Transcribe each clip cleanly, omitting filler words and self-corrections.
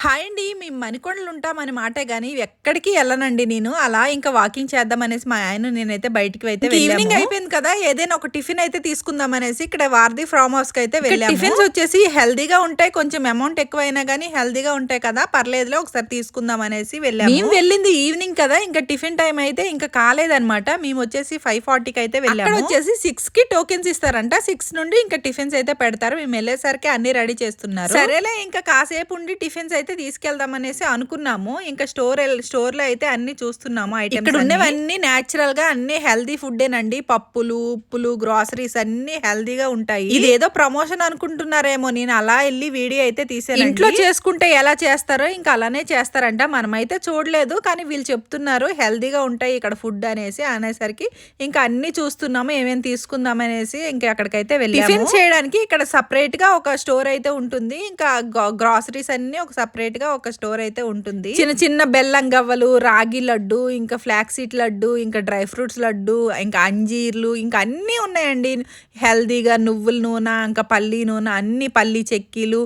Hi అండి. మేము మణికొండలు ఉంటామని మాటే గాని ఎక్కడికి ఎళ్ళనండి నేను. అలా ఇంకా వాకింగ్ చేద్దాం అనేసి మా ఆయన నేనైతే బయటికి అయితే వెళ్ళాము. ఈవినింగ్ అయిపోయింది కదా! ఏదైనా ఒక టిఫిన్ అయితే తీసుకుందాం అనేసి ఇక్కడ వారధి ఫార్మ్ హౌస్‌కి అయితే వెళ్ళాము. టిఫిన్స్ వచ్చేసి హెల్తీగా ఉంటాయి. కొంచెం అమౌంట్ ఎక్కువైనా గాని హెల్తీగా ఉంటాయి కదా! పర్లేదులే ఒకసారి తీసుకుందాం అనేసి వెళ్ళాము. మేము వెళ్ళింది ఈవినింగ్ కదా! ఇంకా టిఫిన్ టైమ్ అయితే ఇంకా కాలేదన్నమాట. మేము వచ్చేసి 5:40కి అయితే వెళ్ళాము. అక్కడ వచ్చేసి 6కి టోకెన్స్ ఇస్తారంట. 6 నుండి ఇంకా టిఫిన్స్ అయితే పెడతారు. మేము వెళ్ళేసరికి అన్ని రెడీ చేస్తున్నారు. సరేలే ఇంకా కాసేపు ఉండి టిఫిన్స్ అయితే తీసుకెళ్దాం అనేసి అనుకున్నాము. ఇంకా స్టోర్‌లో అయితే అన్ని చూస్తున్నాము ఐటమ్స్. ఇక్కడ ఉన్నవన్నీ నేచురల్ గా అన్ని హెల్తీ ఫుడ్డేనండి. పప్పులు, ఉప్పులు, గ్రోసరీస్ అన్ని హెల్తీగా ఉంటాయి. ఇదేదో ప్రమోషన్ అనుకుంటున్నారేమో. నేను అలా వెళ్ళి వీడియో అయితే తీసాను. ఇంట్లో చేసుకుంటే ఎలా చేస్తారో ఇంకా అలానే చేస్తారంట. మనమైతే చూడలేదు కానీ వీళ్ళు చెప్తున్నారు హెల్తీగా ఉంటాయి ఇక్కడ ఫుడ్ అనేసరికి ఇంకా అన్ని చూస్తున్నాము ఏమేమి తీసుకుందాం అనేసి ఇంకా అక్కడికైతే వెళ్ళాము. టిఫిన్ చేయడానికి ఇక్కడ సపరేట్ గా ఒక స్టోర్ అయితే ఉంటుంది. ఇంకా గ్రాసరీస్ అన్ని ఒక సపరేట్ గా ఒక స్టోర్ అయితే ఉంటుంది. చిన్న చిన్న బెల్లం గవ్వలు, రాగి లడ్డు, ఇంకా ఫ్లాక్ సీడ్ లడ్డు, ఇంకా డ్రై ఫ్రూట్స్ లడ్డు, ఇంకా అంజీర్లు, ఇంకా అన్నీ ఉన్నాయండి. హెల్దీగా నువ్వుల నూనె, ఇంకా పల్లి నూనె, అన్ని పల్లి చెక్కీలు,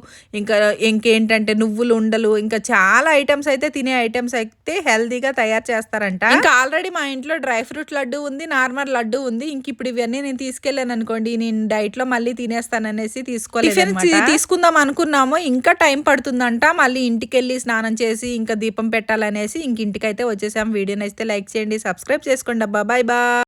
ఇంకేంటంటే నువ్వులు ఉండలు, ఇంకా చాలా ఐటమ్స్ అయితే తినే ఐటమ్స్ అయితే హెల్దీగా తయారు చేస్తారంట. ఇంకా ఆల్రెడీ మా ఇంట్లో డ్రై ఫ్రూట్ లడ్డు ఉంది, నార్మల్ లడ్డు ఉంది. ఇంక ఇప్పుడు ఇవన్నీ నేను తీసుకెళ్ళాను అనుకోండి, నేను డైట్ లో మళ్ళీ తినేస్తాననేసి తీసుకోలేదు. తీసుకుందాం అనుకున్నాము, ఇంకా టైం పడుతుందంట. మళ్ళీ ఇంటికెళ్ళి స్నానం చేసి ఇంకా దీపం పెట్టాలనేసి ఇంటికైతే వచ్చేసాం. వీడియో నచ్చితే లైక్ చేయండి, సబ్స్క్రైబ్ చేసుకోండి అబ్బా. Bye bye.